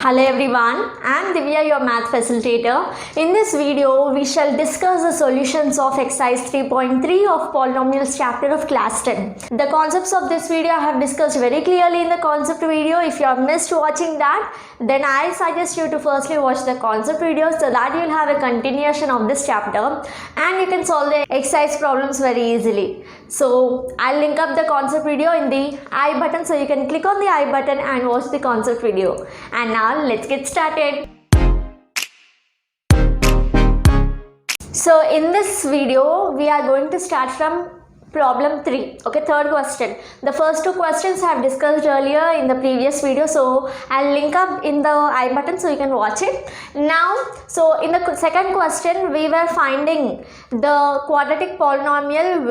Hello everyone, I am Divya, your math facilitator. In this video, we shall discuss the solutions of exercise 3.3 of polynomials chapter of class 10. The concepts of this video I have discussed very clearly in the concept video. If you have missed watching that, then I suggest you to firstly watch the concept video so that you will have a continuation of this chapter and you can solve the exercise problems very easily. So I'll link up the concept video in the I button, so you can click on the I button and watch the concept video. And now let's get started. So in this video we are going to start from problem 3. Okay, third question. The first two questions I have discussed earlier in the previous video, so I'll link up in the I button so you can watch it. Now, so in the second question we were finding the quadratic polynomial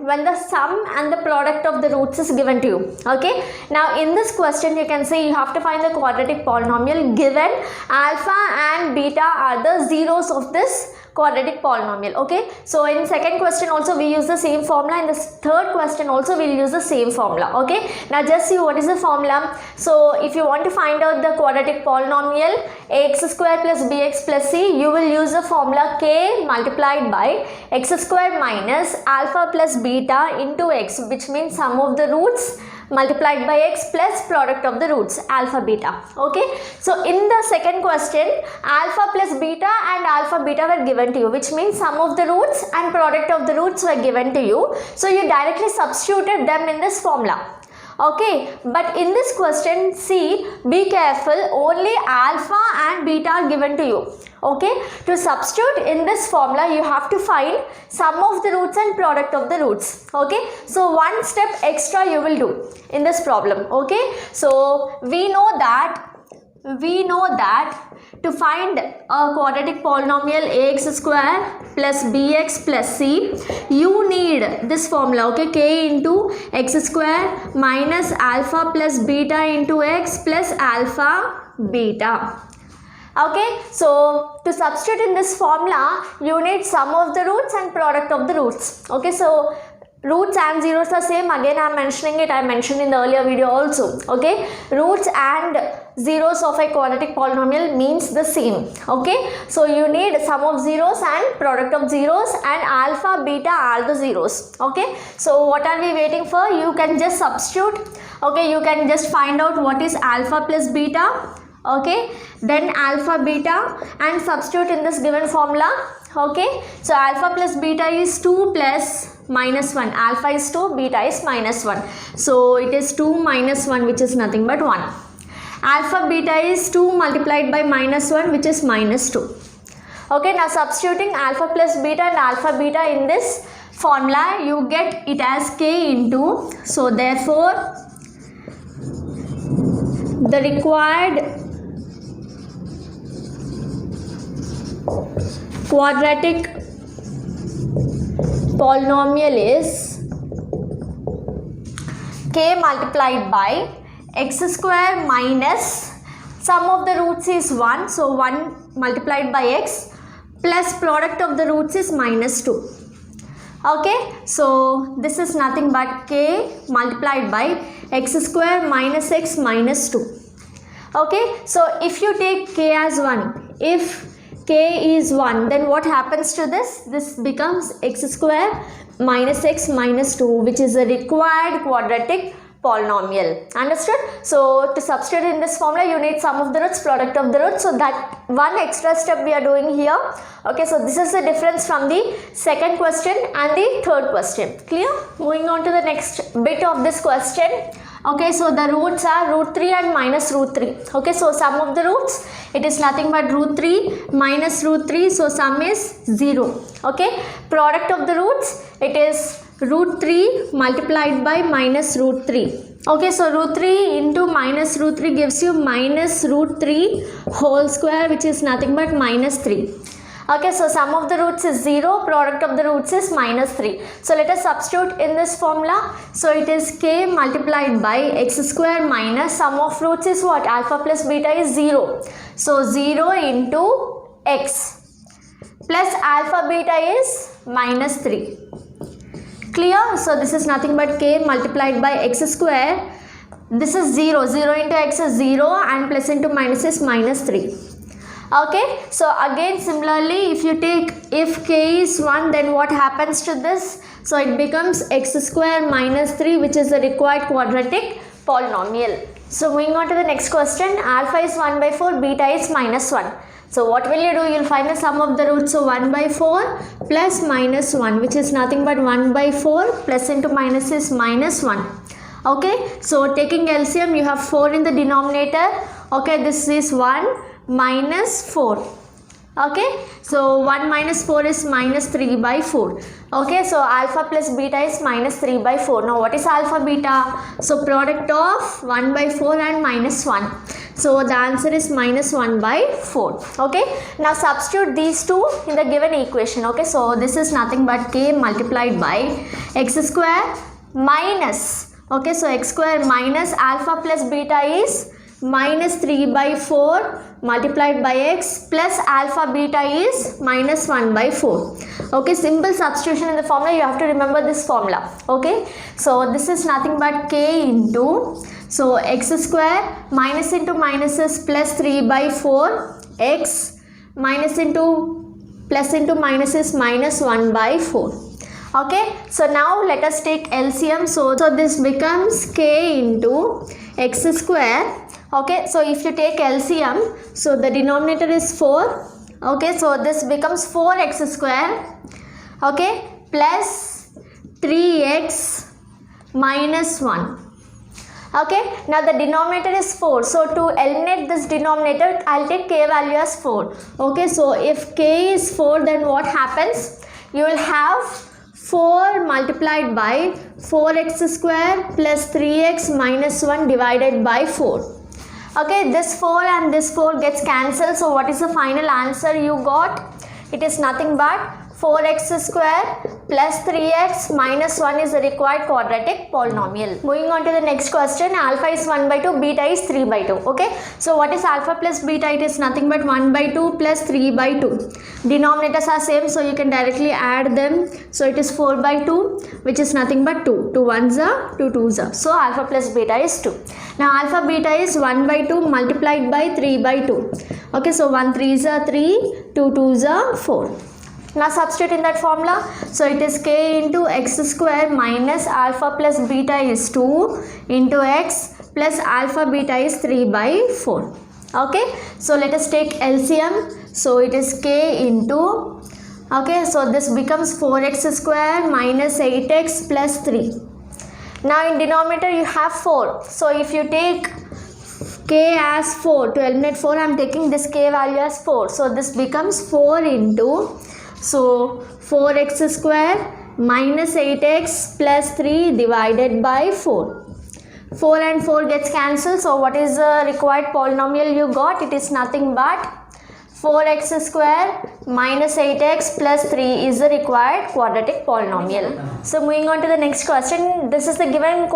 when the sum and the product of the roots is given to you. Okay, now in this question you can say you have to find the quadratic polynomial given alpha and beta are the zeros of this quadratic polynomial. Okay, so in second question also we use the same formula. In the third question also we will use the same formula. Okay, now just see what is the formula. So if you want to find out the quadratic polynomial ax square plus bx plus c, you will use the formula k multiplied by x square minus alpha plus beta into x, which means sum of the roots multiplied by x plus product of the roots alpha beta. Okay, so in the second question alpha plus beta and alpha beta were given to you, which means sum of the roots and product of the roots were given to you, so you directly substituted them in this formula. Okay, but in this question, see, be careful, only alpha and beta are given to you. Okay, to substitute in this formula you have to find sum of the roots and product of the roots. Okay, so one step extra you will do in this problem. Okay, so we know that to find a quadratic polynomial ax square plus bx plus c, you need this formula. Okay, k into x square minus alpha plus beta into x plus alpha beta. Okay, so to substitute in this formula you need sum of the roots and product of the roots. Okay, so roots and zeros are same. Again I am mentioning it, I mentioned in the earlier video also. Okay, roots and zeros of a quadratic polynomial means the same. Okay, so you need sum of zeros and product of zeros, and alpha beta are the zeros. Okay, so what are we waiting for? You can just substitute. Okay, you can just find out what is alpha plus beta. Okay, then alpha beta and substitute in this given formula. Okay, so alpha plus beta is 2 plus minus 1. Alpha is 2, beta is minus 1. So it is 2 minus 1, which is nothing but 1. Alpha beta is 2 multiplied by minus 1, which is minus 2. Okay, now substituting alpha plus beta and alpha beta in this formula, you get it as k into, so therefore the required quadratic polynomial is k multiplied by x square minus sum of the roots is 1, so 1 multiplied by x plus product of the roots is minus 2. Okay, so this is nothing but k multiplied by x square minus x minus 2. Okay, so if you take k as 1, if k is 1, then what happens to this? This becomes x square minus x minus 2, which is a required quadratic polynomial. Understood? So to substitute in this formula you need sum of the roots, product of the roots, so that one extra step we are doing here. Okay, so this is the difference from the second question and the third question. Clear? Moving on to the next bit of this question. Okay, so the roots are root 3 and minus root 3. Okay, so sum of the roots, it is nothing but root 3 minus root 3, so sum is 0. Okay, product of the roots, it is root 3 multiplied by minus root 3. Okay, so root 3 into minus root 3 gives you minus root 3 whole square, which is nothing but minus 3. Okay, so sum of the roots is 0, product of the roots is minus 3. So let us substitute in this formula. So it is k multiplied by x square minus sum of roots is what? Alpha plus beta is 0. So 0 into x plus alpha beta is minus 3. Clear? So this is nothing but k multiplied by x square this is 0, 0 into x is 0 and plus into minus is minus 3. Okay, so again similarly if k is 1, then what happens to this? So it becomes x square minus 3, which is the required quadratic polynomial. So moving on to the next question, alpha is 1 by 4, beta is minus 1. So what will you do? You will find the sum of the roots. So 1 by 4 plus minus 1, which is nothing but 1 by 4 plus into minus is minus 1. Okay, so taking LCM, you have 4 in the denominator. Okay, this is 1 minus 4. Okay, so 1 minus 4 is minus 3 by 4. Okay, so alpha plus beta is minus 3 by 4. Now what is alpha beta? So product of 1 by 4 and minus 1. So the answer is minus 1 by 4. Okay, now substitute these two in the given equation. Okay, so this is nothing but k multiplied by x square minus, okay, so x square minus alpha plus beta is minus 3 by 4 multiplied by x plus alpha beta is minus 1 by 4. Okay, simple substitution in the formula. You have to remember this formula. Okay, so this is nothing but k into, so x square minus into minus is plus 3 by 4, x minus into plus into minus is minus 1 by 4. Okay, so now let us take LCM. So this becomes k into x square. Okay, so if you take LCM, so the denominator is 4. Okay, so this becomes 4x square. Okay, plus 3x minus 1. Okay, now the denominator is 4. So to eliminate this denominator, I'll take k value as 4. Okay, so if k is 4, then what happens? You will have 4 multiplied by 4x square plus 3x minus 1 divided by 4. Okay, this 4 and this 4 gets cancelled. So what is the final answer you got? It is nothing but 4x square plus 3x minus 1 is the required quadratic polynomial. Moving on to the next question, alpha is 1 by 2, beta is 3 by 2. Okay, so what is alpha plus beta? It is nothing but 1 by 2 plus 3 by 2. Denominators are same, so you can directly add them. So it is 4 by 2, which is nothing but 2. 2 ones are, 2 twos are. So alpha plus beta is 2. Now alpha beta is 1 by 2 multiplied by 3 by 2. Okay, so 1 3s are 3, 2 2s are 4. Now substitute in that formula. So it is k into x square minus alpha plus beta is 2 into x plus alpha beta is 3 by 4. Okay, so let us take LCM. So it is k into, okay, so this becomes 4x square minus 8x plus 3. Now in denominator you have 4. So if you take k as 4, to eliminate 4 I am taking this k value as 4. So this becomes 4 into, so 4x square minus 8x plus 3 divided by 4. 4 and 4 gets cancelled. So what is the required polynomial you got? It is nothing but 4x square minus 8x plus 3 is the required quadratic polynomial. So moving on to the next question. This is the given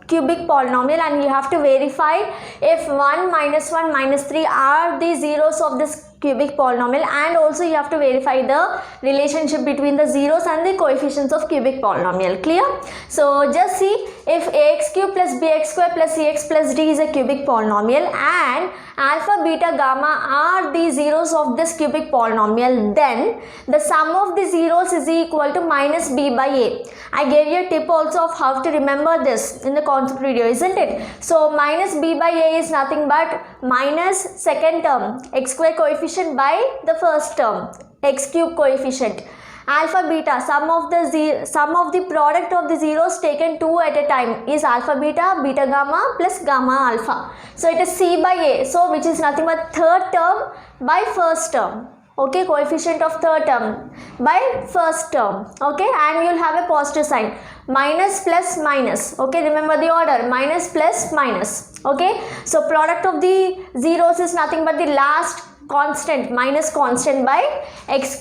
cubic polynomial and you have to verify if 1 minus 1 minus 3 are the zeros of this cubic polynomial, and also you have to verify the relationship between the zeros and the coefficients of cubic polynomial. Clear? So just see if ax cube plus bx square plus cx plus d is a cubic polynomial and alpha, beta, gamma are the zeros of this cubic polynomial, then the sum of the zeros is equal to minus b by a. I gave you a tip also of how to remember this in the concept video, isn't it? So minus b by a is nothing but minus second term x square coefficient by the first term x cube coefficient. Alpha beta, sum of the product of the zeros taken 2 at a time is alpha beta, beta gamma plus gamma alpha. So it is c by a, so which is nothing but third term by first term. Okay, coefficient of third term by first term. Okay, and you will have a positive sign, minus plus minus. Okay, remember the order, minus plus minus. Okay, so product of the zeros is nothing but the last constant minus constant by x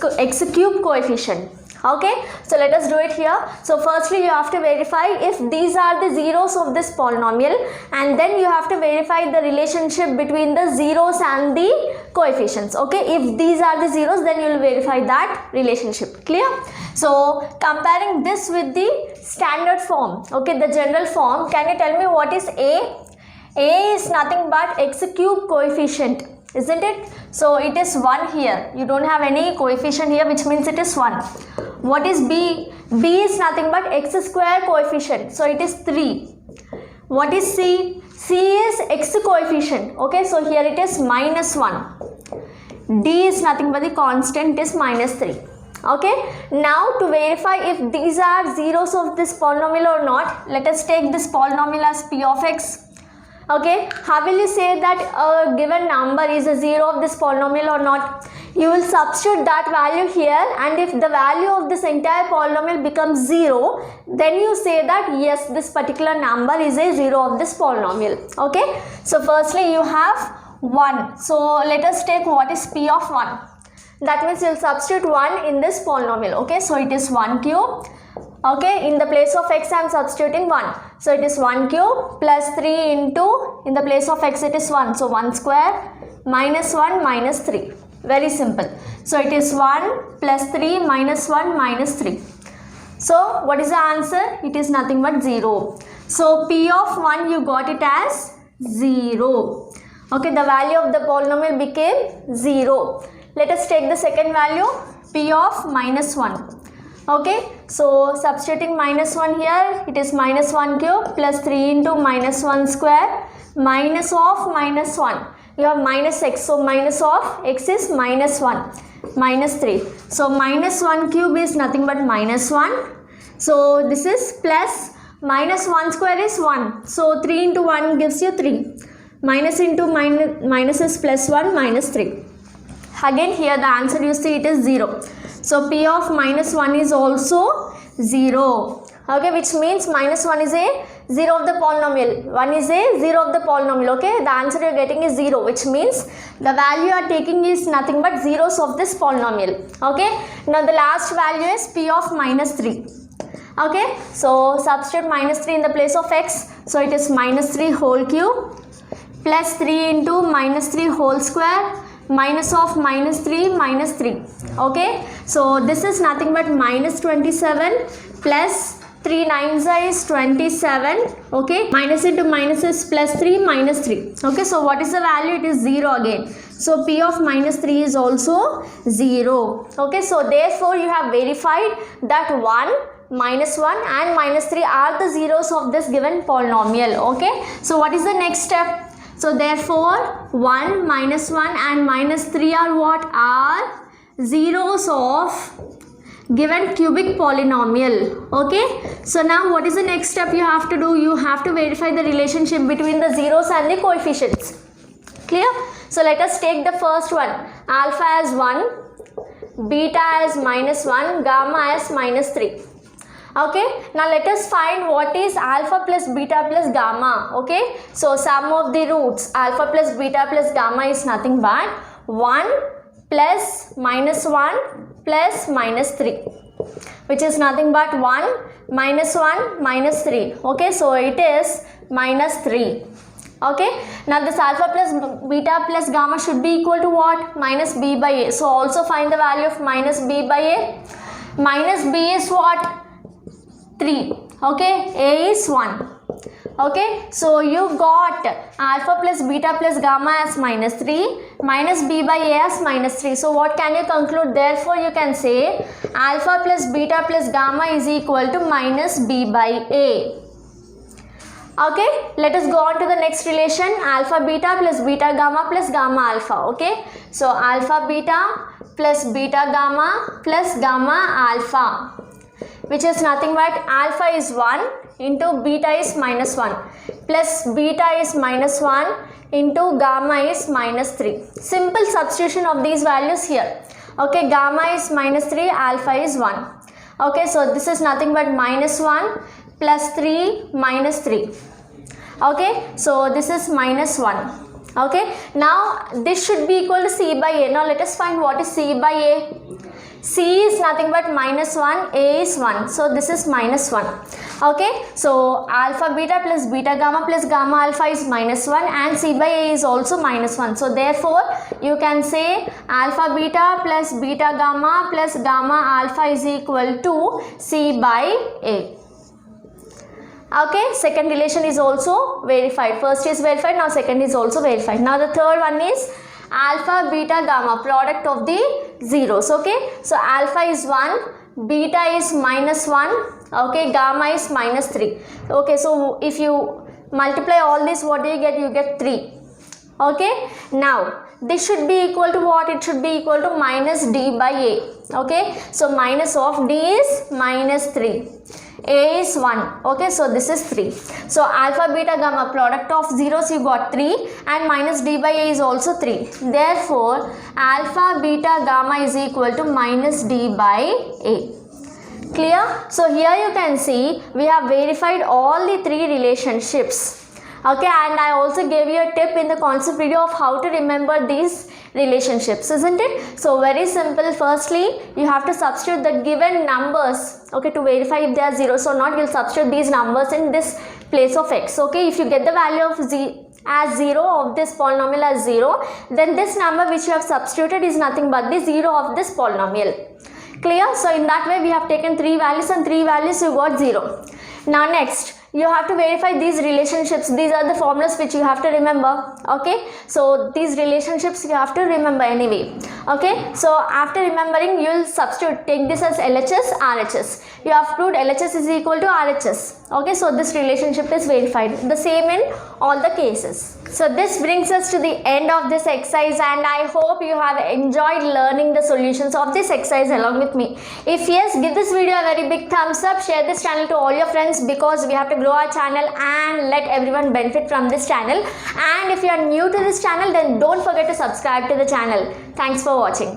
cube coefficient. Okay, so let us do it here. So firstly you have to verify if these are the zeros of this polynomial, and then you have to verify the relationship between the zeros and the coefficients. Okay, if these are the zeros, then you will verify that relationship. Clear? So comparing this with the standard form, okay, the general form, can you tell me what is A? A is nothing but x cube coefficient, isn't it? So it is 1 here. You don't have any coefficient here, which means it is 1. What is B? B is nothing but x square coefficient, so it is 3. What is C? C is x coefficient. Okay, so here it is minus 1. D is nothing but the constant, is minus 3. Okay, now to verify if these are zeros of this polynomial or not, let us take this polynomial as p of x. Okay, how will you say that a given number is a zero of this polynomial or not? You will substitute that value here, and if the value of this entire polynomial becomes 0, then you say that yes, this particular number is a zero of this polynomial. Okay, so firstly you have 1. So let us take what is p of 1. That means you will substitute 1 in this polynomial. Okay, so it is 1 cube. Okay, in the place of x I am substituting 1. So it is 1 cube plus 3 into, in the place of x it is 1. So 1 square minus 1 minus 3. Very simple. So it is 1 plus 3 minus 1 minus 3. So what is the answer? It is nothing but 0. So p of 1 you got it as 0. Okay, the value of the polynomial became 0. Let us take the second value, p of minus 1. Okay, so substituting minus 1 here, it is minus 1 cube plus 3 into minus 1 square minus of minus 1. You have minus x, so minus of x is minus 1 minus 3. So minus 1 cube is nothing but minus 1. So this is plus minus 1 square is 1. So 3 into 1 gives you 3. Minus into minus is plus 1 minus 3. Again here the answer you see it is 0. So p of minus 1 is also 0. Okay, which means minus 1 is a 0 of the polynomial. 1 is a 0 of the polynomial. Okay, the answer you are getting is 0, which means the value you are taking is nothing but zeros of this polynomial. Okay, now the last value is p of minus 3. Okay, so substitute minus 3 in the place of x. So it is minus 3 whole cube plus 3 into minus 3 whole square minus of minus 3 minus 3. Okay, so this is nothing but minus 27 plus 3 9s is 27. Okay, minus into minus is plus 3 minus 3. Okay, so what is the value? It is 0 again. So p of minus 3 is also 0. Okay, so therefore you have verified that 1, minus 1 and minus 3 are the zeros of this given polynomial. Okay, so what is the next step? So therefore 1, minus 1 and minus 3 are what? Are zeros of given cubic polynomial. Okay, so now what is the next step you have to do? You have to verify the relationship between the zeros and the coefficients. Clear? So let us take the first one. Alpha as 1, beta as minus 1, gamma as minus 3. Okay, now let us find what is alpha plus beta plus gamma. Okay, so sum of the roots alpha plus beta plus gamma is nothing but 1 plus minus 1 plus minus 3, which is nothing but 1 minus 1 minus 3. Okay, so it is minus 3. Okay, now this alpha plus beta plus gamma should be equal to what? Minus b by a. So also find the value of minus b by a. Minus b is what? 3. Okay, a is 1. Okay, so you got alpha plus beta plus gamma as minus 3, minus b by a as minus 3. So what can you conclude? Therefore you can say alpha plus beta plus gamma is equal to minus b by a. Okay, let us go on to the next relation, alpha beta plus beta gamma plus gamma alpha. Okay, so alpha beta plus beta gamma plus gamma alpha, which is nothing but alpha is 1 into beta is minus 1 plus beta is minus 1 into gamma is minus 3. Simple substitution of these values here. Okay, gamma is minus 3, alpha is 1. Okay, so this is nothing but minus 1 plus 3 minus 3. Okay, so this is minus 1. Okay, now this should be equal to c by a. Now let us find what is c by a. C is nothing but minus 1, A is 1. So this is minus 1. Okay, so alpha beta plus beta gamma plus gamma alpha is minus 1 and C by A is also minus 1. So therefore you can say alpha beta plus beta gamma plus gamma alpha is equal to C by A. Okay, second relation is also verified. First is verified, now second is also verified. Now the third one is alpha beta gamma, product of the zeros. Okay, so alpha is 1, beta is minus 1, okay, gamma is minus 3. Okay, so if you multiply all this, what do you get? You get 3. Okay, now this should be equal to what? It should be equal to minus D by A. Okay, so minus of D is minus 3. A is 1. Okay, so this is 3. So alpha beta gamma, product of zeros, you got 3 and minus D by A is also 3. Therefore alpha beta gamma is equal to minus D by A. Clear? So here you can see we have verified all the 3 relationships. Okay, and I also gave you a tip in the concept video of how to remember these relationships, isn't it? So very simple. Firstly, you have to substitute the given numbers, okay, to verify if they are zeros or not. You'll substitute these numbers in this place of x. Okay, if you get the value of as 0 of this polynomial as 0, then this number which you have substituted is nothing but the 0 of this polynomial. Clear? So in that way we have taken 3 values and 3 values you got 0. Now next, you have to verify these relationships. These are the formulas which you have to remember. Okay, so these relationships you have to remember anyway. Okay, so after remembering, you will substitute, take this as LHS, RHS. You have proved LHS is equal to RHS. Okay, so this relationship is verified. The same in all the cases. So this brings us to the end of this exercise, and I hope you have enjoyed learning the solutions of this exercise along with me. If yes, give this video a very big thumbs up, share this channel to all your friends, because we have to grow our channel and let everyone benefit from this channel. And if you are new to this channel, then don't forget to subscribe to the channel. Thanks for watching.